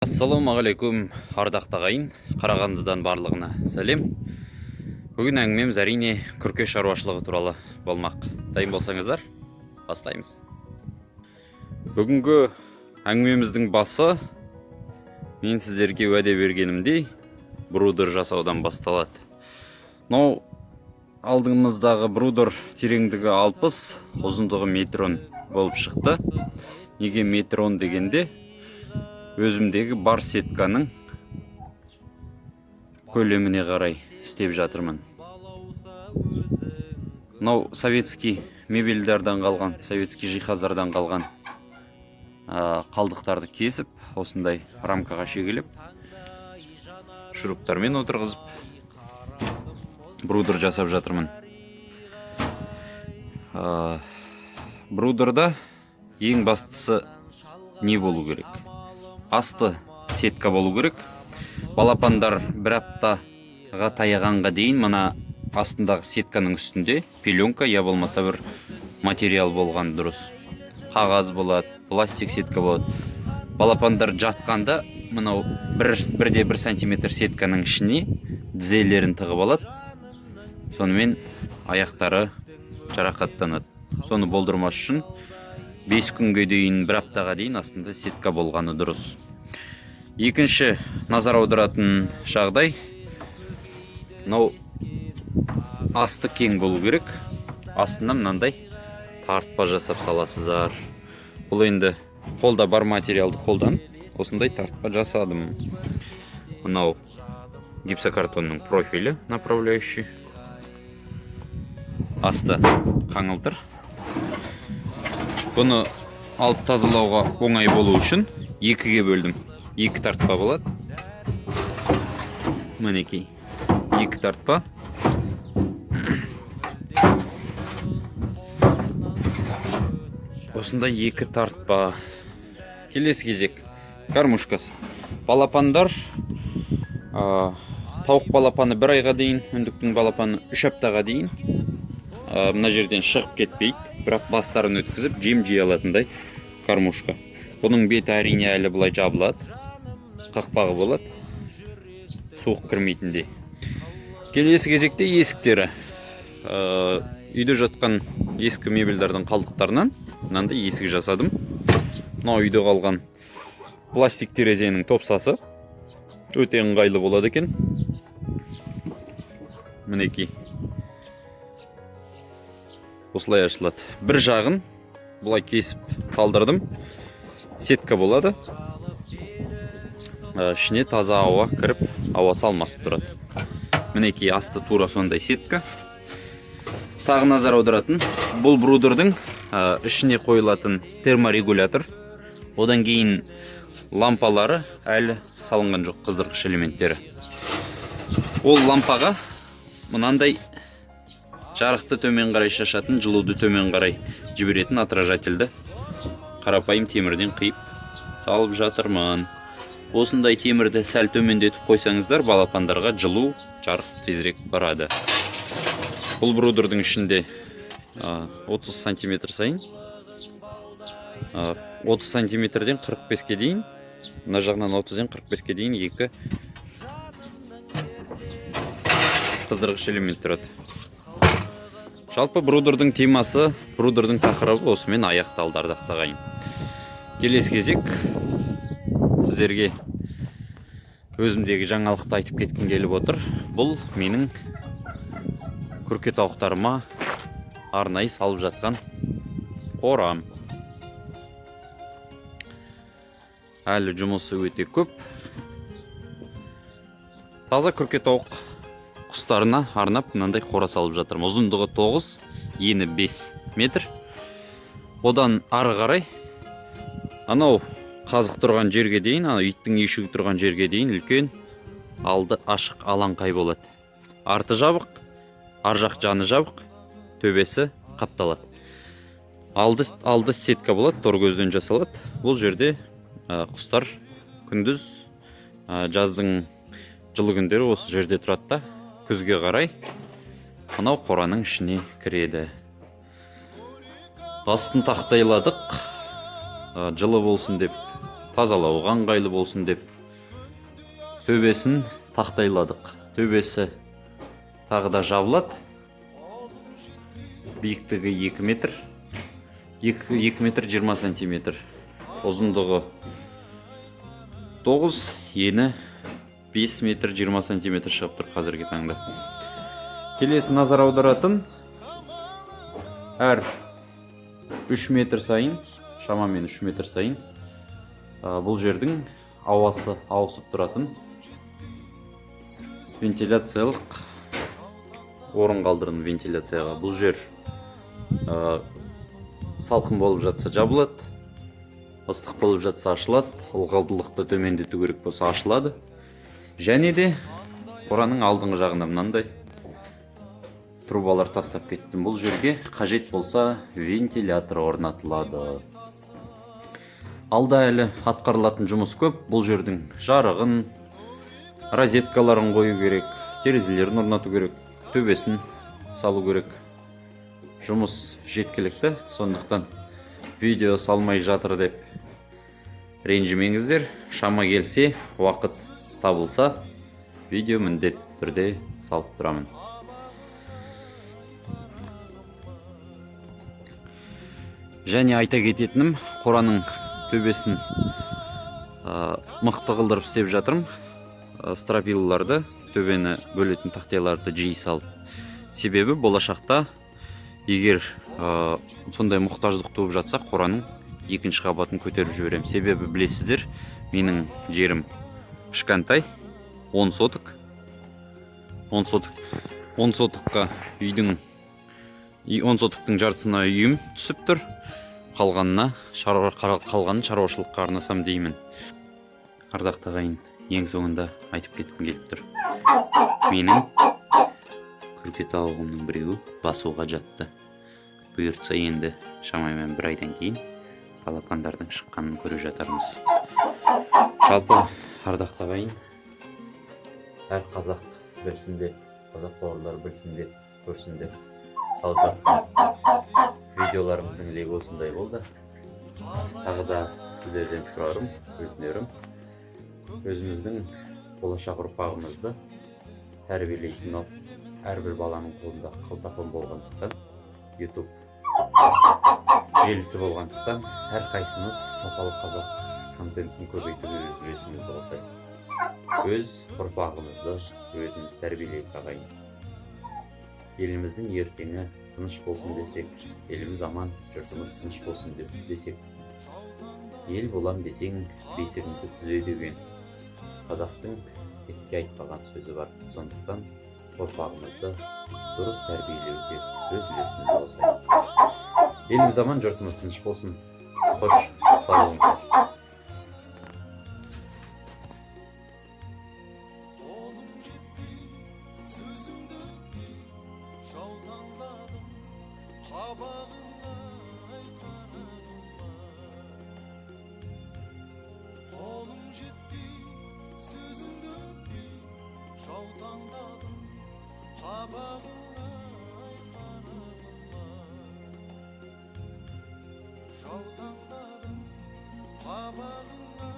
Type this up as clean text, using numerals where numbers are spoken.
Ассалаумағалейкум, ардақты ағайын, Қарағандыдан барлығына сәлем. Бүгін әңгімеміз әрине күрке шаруашылығы туралы болмақ. Дайын болсаңыздар, бастаймыз. Бүгінгі әңгімеміздің басы мен сіздерге уәде бергенімдей брудер жасаудан басталады. Мынау алдыңымыздағы брудер тереңдігі 60, ұзындығы метрон болып шықты. Неге метрон дегенде? Өзімдегі бар сетканың көлеміне қарай істеп жатырмын. Мынау советский мебельдерден қалған, советский жиһаздардан қалған қалдықтарды кесіп, осындай рамкаға шегелеп, шуруптармен отырғызып, брудер жасап жатырмын. Брудерда ең бастысы не болу керек? Асты сетка болу керек. Балапандар бір аптаға таяғанға дейін мына астындағы сетканың үстінде пеленка я болмаса бір материал болған дұрыс. Қағаз болады, пластик сетка болады. Балапандар жатқанда мынау 1 сантиметр сетканың ішіне тізелерін тығып алады. Сонымен аяқтары жарақаттанады. Соны болдырмас үшін 5 күнге дейін, бір аптаға дейін астында сетка болғаны дұрыс. Екінші назар аударатын жағдай, мынау асты кең болу керек. Астында мынандай тартпа жасап саласыздар. Бұл енді қолда бар материалды қолдан осындай тартпа жасадым. Мынау гипсокартонның профилі направляющий. Асты қаңылтыр. Бұны алып тазалауға оңай болу үшін екіге бөлдім. 2 тартпа болады. Мінекей, 2 тартпа. Осындай 2 тартпа. Келесі кезек кормушкасы. Балапандар, тауық балапаны 1 айға дейін, үндіктің балапаны 3 аптаға дейін мына жерден шығып кетпейді. Бірақ бастарын өткізіп, жем жей алатындай кормушка. Бұның беті әрине әлі бұлай жабылады. Қақпағы болады. Суық кірмейтіндей. Келесі кезекте есіктері. Үйде жатқан ескі мебельдердің қалдықтарынан мынандай есік жасадым. Мынау үйде қалған пластик терезенің топсасы. Өте ыңғайлы болады екен. Мінекей. Осылай ашылады. Бір жағын бұлай кесіп қалдырдым. Сетка болады. Ішіне таза ауа кіріп, ауасы алмасып тұрады. Мінекей асты тура сондай сетка. Тағы назар аударатын, бұл брудердің ішіне қойылатын терморегулятор. Одан кейін лампалары әлі салынған жоқ, қыздырғыш элементтері. Ол лампаға мынандай жарықты төмен қарай шашатын, жылуды төмен қарай жіберетін отражательді қарапайым темірден қиып салып жатырмын. Осындай темірді сәл төмендетіп қойсаңыздар, балапандарға жылу, жарық тезірек барады. Бұл брудердің ішінде 30 сантиметр сайын, 30 сантиметрден 45-ке дейін, мына жағынан 30-ден 45-ке дейін 2 қыздырғыш элемент тұрады. Жалпы брудердің темасы, брудердің тақырыбы осымен аяқталды, ардақты ағайын. Келесі кезек сіздерге өзімдегі жаңалықты айтып кеткім келіп отыр. Бұл менің күрке тауықтарыма арнайы салып жатқан қорам. Әлі жұмысы өте көп. Таза күрке тауық құстарына арнап мынандай қора салып жатырмын. Ұзындығы 9, ені 5 метр. Одан ары қарай анау қазық тұрған жерге дейін, иттің үйшігі тұрған жерге дейін үлкен алды ашық алаңқай болады. Арты жабық, ар жақ жаны жабық, төбесі қапталады. Алды сетка болады, тор көзден жасалады. Бұл жерде құстар күндіз, жаздың жылы күндері осы жерде тұрады да, күзге қарай мынау қораның ішіне кіреді. Астын тақтайладық, жылы болсын деп, тазалауға ыңғайлы болсын деп төбесін тақтайладық. Төбесі тағы да жабылады. Биіктігі 2 метр. 2 метр 20 сантиметр. Ұзындығы 9, ені 5 метр 20 сантиметр шығып тұр қазіргі таңда. Келесі назар аударатын әр 3 метр сайын, шамамен 3 метр сайын бұл жердің ауасы ауысып тұратын вентиляциялық орын қалдырын вентиляцияға. Бұл жер салқын болып жатса жабылады, ыстық болып жатса ашылады, ылғалдылықты төмендету керек болса ашылады. Және де қораның алдыңғы жағында мынандай трубалар тастап кеттім. Бұл жерге қажет болса вентилятор орнатылады. Алда әлі атқарылатын жұмыс көп. Бұл жердің жарығын, розеткаларын қою керек, терезелерін орнату керек, төбесін салу керек. Жұмыс жеткілікті, сондықтан видео салмай жатыр деп ренжімеңіздер. Шама келсе, уақыт табылса, видео міндетті түрде салып тұрамын. Және айта кететінім, қораның төбесін мықты қылдырып істеп жатырмын. Стропилаларды, төбені бөлетін тақтайларды жиі салып. Себебі болашақта егер сондай мұқтаждық туып жатса, қораның екінші қабатын көтеріп жіберем. Себебі білесіздер, менің жерім кішкентай, 10 сотық. 10 сотыққа үйдің 10 сотықтың жартысына үйім түсіп тұр. Қалғанын шаруашылыққа арнасам деймін. Ардақты ағайын, ең соңында айтып кеткім келіп тұр. Менің күрке тауығымның біреуі басуға жатты. Бұйыртса енді шамамен 1 айдан кейін балапандардың шыққанын көріп жатармыз. Жалпы ардақты ағайын, әр қазақ білсін деп, қазақ бауырлар білсін деп, көрсін деп салып жатқан видеоларымыздың легі осындай болды. Тағы да сіздерден сұрарым, өтінерім, өзіміздің болашақ ұрпағымызды тәрбиелейтін әрбір баланың қолында қалтапан болғандықтан, YouTube желісі болғандықтан, әрқайсымыз сапалы қазақ контентін көбейтуге үлесімізді қосайық. Өз ұрпағымызды өзіміз тәрбиелейік ағайын. Еліміздің ертеңі тыныш болсын десек, еліміз аман, жұртымыз тыныш болсын десек, ел болам десең, бесігіңді түзе деген қазақтың текке айтпаған сөзі бар. Сондықтан ұрпағымызды дұрыс тәрбиелеуге өз үлесімізді қосайық. Еліміз аман, жұртымыз тыныш болсын. Қош, сау болыңыздар. Қолым жетпей, сөзімді өтпей, жаутаңдадым, қабағыңа қарағым. Жаутаңдадым, қабағыңа